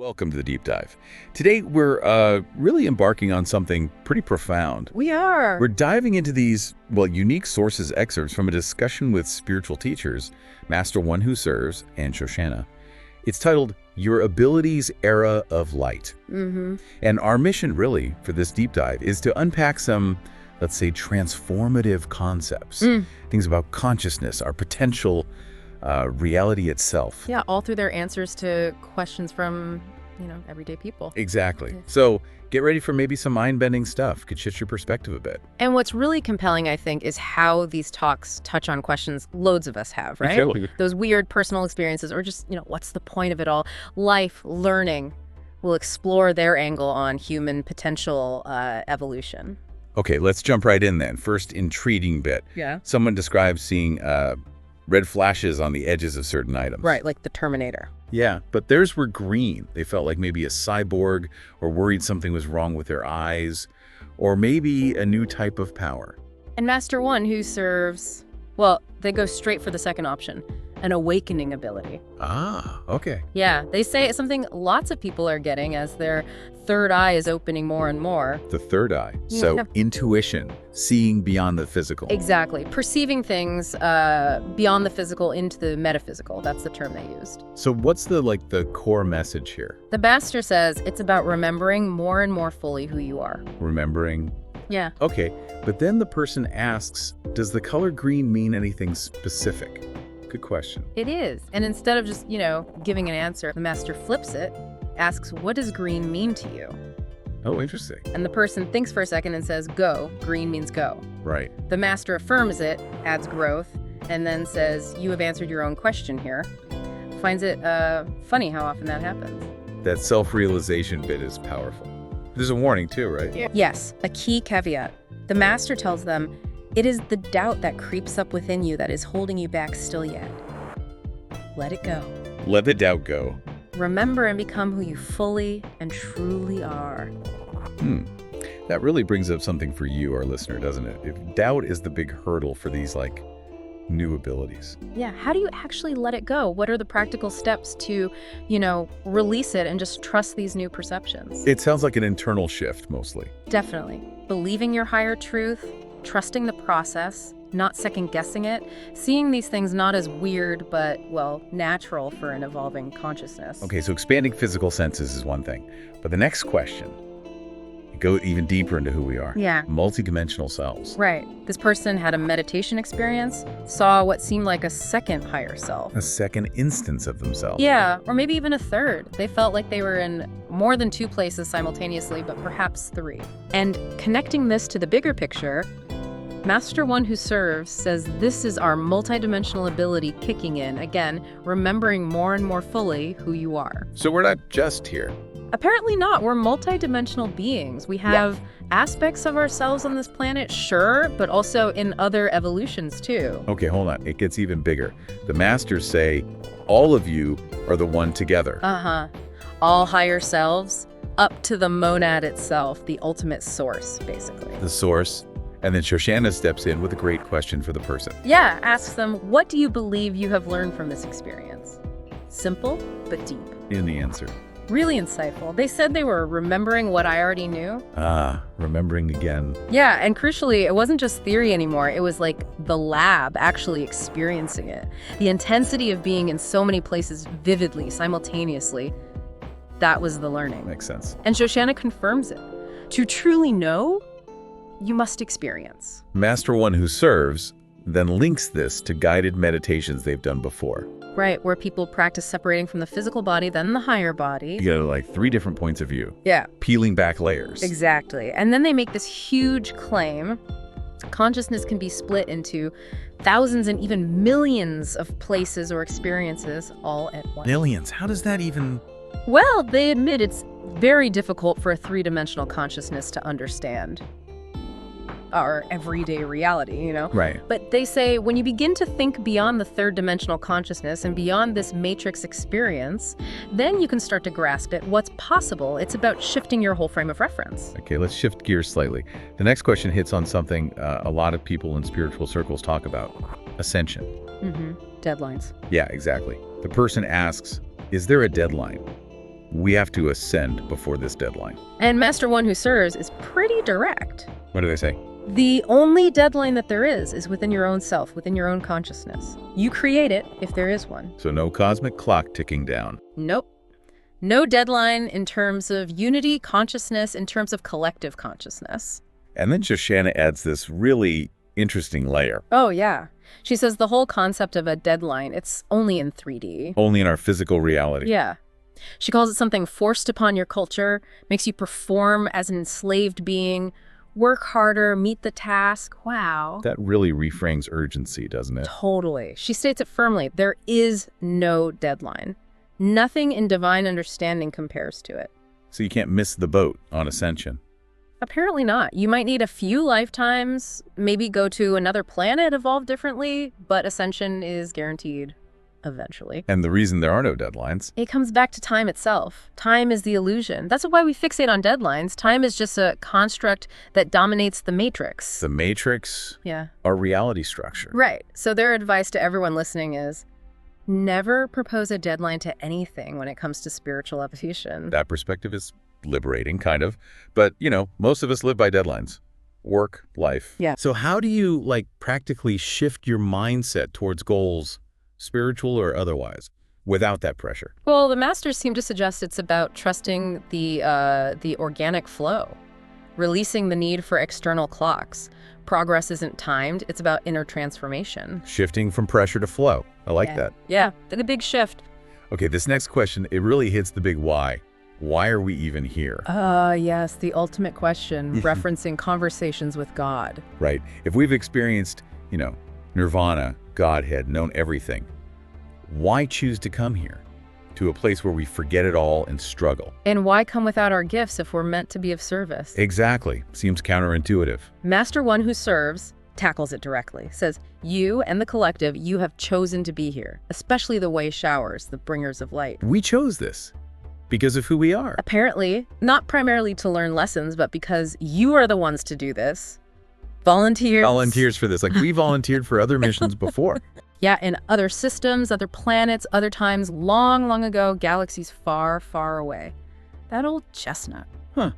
Welcome to the Deep Dive. Today, we're really embarking on something pretty profound. We are. We're diving into these, unique sources excerpts from a discussion with spiritual teachers, Master One Who Serves and Shoshanna. It's titled, Your Abilities Era of Light. And our mission, really, for this deep dive is to unpack some, let's say, transformative concepts. Things about consciousness, our potential, reality itself. Yeah, all through their answers to questions from, everyday people. Exactly. Yeah. So get ready for maybe some mind-bending stuff. Could shift your perspective a bit. And what's really compelling, I think, is how these talks touch on questions loads of us have, right? Totally. Those weird personal experiences or just, what's the point of it all? Life, learning will explore their angle on human potential evolution. Okay, let's jump right in then. First intriguing bit. Yeah. Someone describes seeing red flashes on the edges of certain items. Right, like the Terminator. Yeah, but theirs were green. They felt like maybe a cyborg or worried something was wrong with their eyes or maybe a new type of power. And Master One Who Serves, well, they go straight for the second option, an awakening ability. Ah, okay. Yeah, they say it's something lots of people are getting as their third eye is opening more and more. The third eye. So intuition, seeing beyond the physical. Exactly. Perceiving things beyond the physical into the metaphysical. That's the term they used. So what's the core message here? The Master says it's about remembering more and more fully who you are. Remembering. Yeah. Okay, but then the person asks, does the color green mean anything specific? Good question. It is. And instead of just, giving an answer, the Master flips it, asks, what does green mean to you? Oh, interesting. And the person thinks for a second and says, go. Green means go. Right. The Master affirms it, adds growth, and then says, you have answered your own question here. Finds it funny how often that happens. That self-realization bit is powerful. There's a warning too, right? Yeah. Yes, a key caveat. The Master tells them, it is the doubt that creeps up within you that is holding you back still yet. Let it go. Let the doubt go. Remember and become who you fully and truly are. That really brings up something for you, our listener, doesn't it? If doubt is the big hurdle for these, new abilities. Yeah, how do you actually let it go? What are the practical steps to, release it and just trust these new perceptions? It sounds like an internal shift, mostly. Definitely. Believing your higher truth, trusting the process, not second-guessing it, seeing these things not as weird, but, natural for an evolving consciousness. Okay, so expanding physical senses is one thing. But the next question, go even deeper into who we are. Yeah. Multidimensional selves. Right. This person had a meditation experience, saw what seemed like a second higher self. A second instance of themselves. Yeah, or maybe even a third. They felt like they were in more than two places simultaneously, but perhaps three. And connecting this to the bigger picture, Master One Who Serves says this is our multidimensional ability kicking in, again, remembering more and more fully who you are. So we're not just here. Apparently not. We're multidimensional beings. We have aspects of ourselves on this planet, sure, but also in other evolutions too. Okay, hold on. It gets even bigger. The masters say, all of you are the one together. All higher selves, up to the monad itself, the ultimate source, basically. The source. And then Shoshanna steps in with a great question for the person. Yeah, asks them, what do you believe you have learned from this experience? Simple, but deep. In the answer. Really insightful. They said they were remembering what I already knew. Remembering again. Yeah, and crucially, it wasn't just theory anymore. It was like the lab actually experiencing it. The intensity of being in so many places vividly, simultaneously, that was the learning. Makes sense. And Shoshanna confirms it. To truly know, you must experience. Master One Who Serves then links this to guided meditations they've done before. Right, where people practice separating from the physical body, then the higher body. You get 3 different points of view. Yeah. Peeling back layers. Exactly. And then they make this huge claim. Consciousness can be split into thousands and even millions of places or experiences all at once. Millions? How does that even... Well, they admit it's very difficult for a three-dimensional consciousness to understand our everyday reality, Right. But they say when you begin to think beyond the third-dimensional consciousness and beyond this matrix experience, then you can start to grasp it, what's possible. It's about shifting your whole frame of reference. Okay, let's shift gears slightly. The next question hits on something a lot of people in spiritual circles talk about, ascension. Deadlines. Yeah, exactly. The person asks, is there a deadline? we have to ascend before this deadline. And Master One Who Serves is pretty direct. What do they say? The only deadline that there is within your own self, within your own consciousness. You create it if there is one. So no cosmic clock ticking down. Nope. No deadline in terms of unity, consciousness, in terms of collective consciousness. And then Shoshanna adds this really interesting layer. Oh, yeah. She says the whole concept of a deadline, it's only in 3D. Only in our physical reality. Yeah. She calls it something forced upon your culture, makes you perform as an enslaved being, work harder, meet the task. Wow. That really reframes urgency, doesn't it? Totally. She states it firmly. There is no deadline. Nothing in divine understanding compares to it. So you can't miss the boat on ascension. Apparently not. You might need a few lifetimes, maybe go to another planet, evolve differently, but ascension is guaranteed eventually. And the reason there are no deadlines. It comes back to time itself. Time is the illusion. That's why we fixate on deadlines. Time is just a construct that dominates the matrix. The matrix, Yeah. our reality structure. Right. So their advice to everyone listening is never propose a deadline to anything when it comes to spiritual evolution. That perspective is liberating, kind of. But, most of us live by deadlines. Work, life. Yeah. So how do you, practically shift your mindset towards goals, spiritual or otherwise, without that pressure? Well, the masters seem to suggest it's about trusting the organic flow, releasing the need for external clocks. Progress isn't timed. It's about inner transformation. Shifting from pressure to flow. I like that. Yeah, the big shift. Okay, this next question, it really hits the big why. Why are we even here? Yes, the ultimate question, referencing conversations with God. Right. If we've experienced, nirvana, Godhead, known everything, why choose to come here? To a place where we forget it all and struggle. And why come without our gifts if we're meant to be of service? Exactly. Seems counterintuitive. Master One Who Serves tackles it directly. Says, you and the collective, you have chosen to be here, especially the way showers, the bringers of light. We chose this because of who we are. Apparently, not primarily to learn lessons, but because you are the ones to do this. Volunteers For this. We volunteered for other missions before. Yeah, in other systems, other planets, other times, long, long ago, galaxies far, far away. That old chestnut. Huh.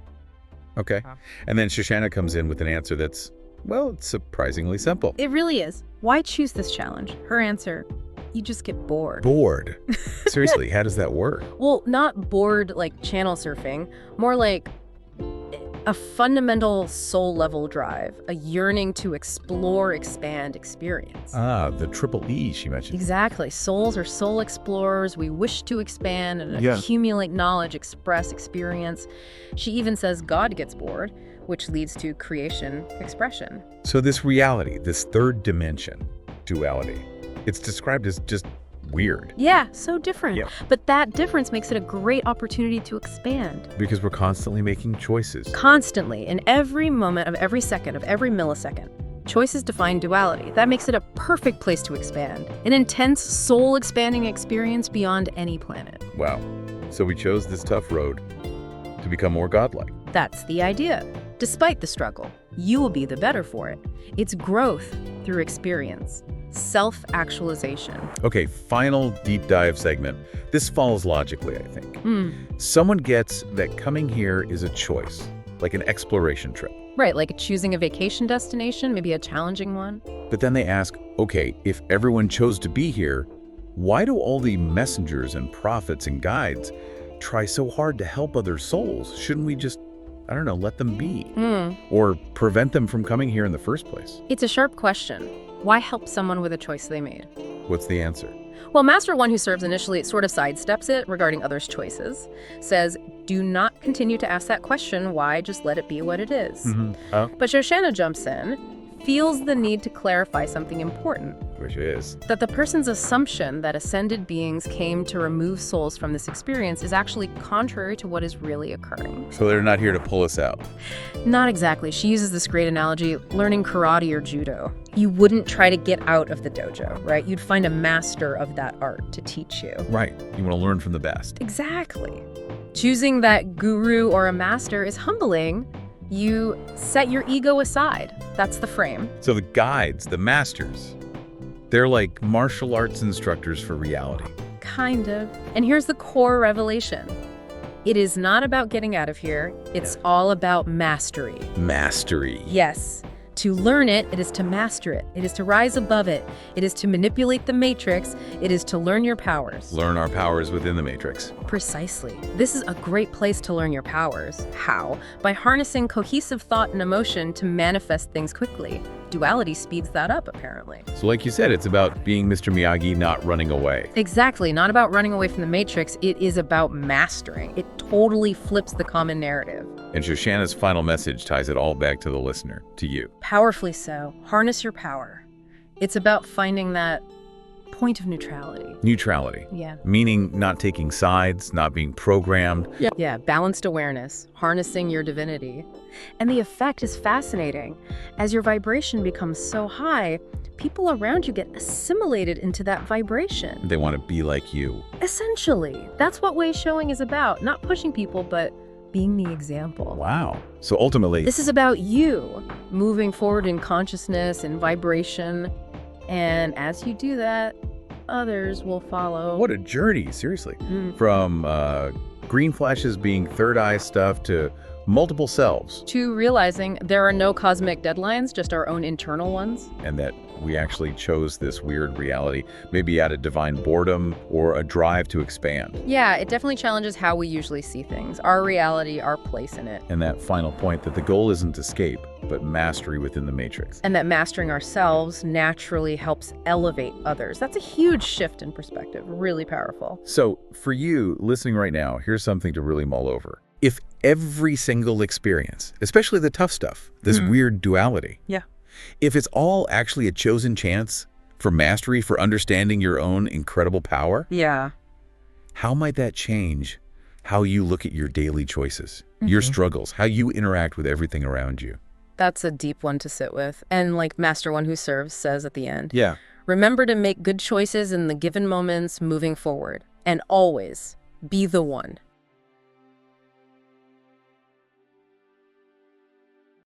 Okay. And then Shoshanna comes in with an answer that's, it's surprisingly simple. It really is. Why choose this challenge? Her answer, you just get bored. Bored? Seriously, how does that work? Well, not bored like channel surfing, more like a fundamental soul-level drive, a yearning to explore, expand, experience. The triple E she mentioned. Exactly. Souls are soul explorers. We wish to expand and accumulate knowledge, express, experience. She even says God gets bored, which leads to creation, expression. So this reality, this third dimension, duality, it's described as just weird. Yeah, so different. Yeah. But that difference makes it a great opportunity to expand. Because we're constantly making choices. Constantly, in every moment of every second, of every millisecond. Choices define duality. That makes it a perfect place to expand. An intense, soul-expanding experience beyond any planet. Wow. So we chose this tough road to become more godlike. That's the idea. Despite the struggle, you will be the better for it. It's growth through experience. Self-actualization. Okay, final deep dive segment. This follows logically, I think. Someone gets that coming here is a choice, like an exploration trip. Right, like choosing a vacation destination, maybe a challenging one. But then they ask, okay, if everyone chose to be here, why do all the messengers and prophets and guides try so hard to help other souls? Shouldn't we just, let them be? Or prevent them from coming here in the first place? It's a sharp question. Why help someone with a choice they made? What's the answer? Well, Master One Who Serves initially sort of sidesteps it regarding others' choices. Says, do not continue to ask that question. Why? Just let it be what it is. But Shoshanna jumps in, feels the need to clarify something important. Which is? That the person's assumption that ascended beings came to remove souls from this experience is actually contrary to what is really occurring. So they're not here to pull us out? Not exactly. She uses this great analogy, learning karate or judo. You wouldn't try to get out of the dojo, right? You'd find a master of that art to teach you. Right. You want to learn from the best. Exactly. Choosing that guru or a master is humbling. You set your ego aside. That's the frame. So the guides, the masters, they're like martial arts instructors for reality. Kind of. And here's the core revelation. It is not about getting out of here. It's all about mastery. Mastery. Yes. To learn it, it is to master it. It is to rise above it. It is to manipulate the matrix. It is to learn your powers. Learn our powers within the matrix. Precisely. This is a great place to learn your powers. How? By harnessing cohesive thought and emotion to manifest things quickly. Duality speeds that up, apparently. So like you said, it's about being Mr. Miyagi, not running away. Exactly. Not about running away from the matrix. It is about mastering. It totally flips the common narrative. And Shoshanna's final message ties it all back to the listener, to you. Powerfully so. Harness your power. It's about finding that point of neutrality. Neutrality. Yeah. Meaning not taking sides, not being programmed. Yeah, balanced awareness, harnessing your divinity. And the effect is fascinating. As your vibration becomes so high, people around you get assimilated into that vibration. They want to be like you. Essentially, that's what way showing is about. Not pushing people, but being the example. Wow. So ultimately, This is about you moving forward in consciousness and vibration. And as you do that, others will follow. what a journey, seriously. From green flashes being third eye stuff to multiple selves, To realizing there are no cosmic deadlines, just our own internal ones. and that we actually chose this weird reality, maybe out of divine boredom or a drive to expand. Yeah, it definitely challenges how we usually see things, our reality, our place in it. And that final point that the goal isn't escape, but mastery within the matrix. And that mastering ourselves naturally helps elevate others. That's a huge shift in perspective, really powerful. So for you listening right now, here's something to really mull over. If every single experience, especially the tough stuff, this weird duality, Yeah. if it's all actually a chosen chance for mastery, for understanding your own incredible power, Yeah. how might that change how you look at your daily choices, your struggles, how you interact with everything around you? That's a deep one to sit with. And like Master One Who Serves says at the end, Yeah. remember to make good choices in the given moments moving forward. And always be the one.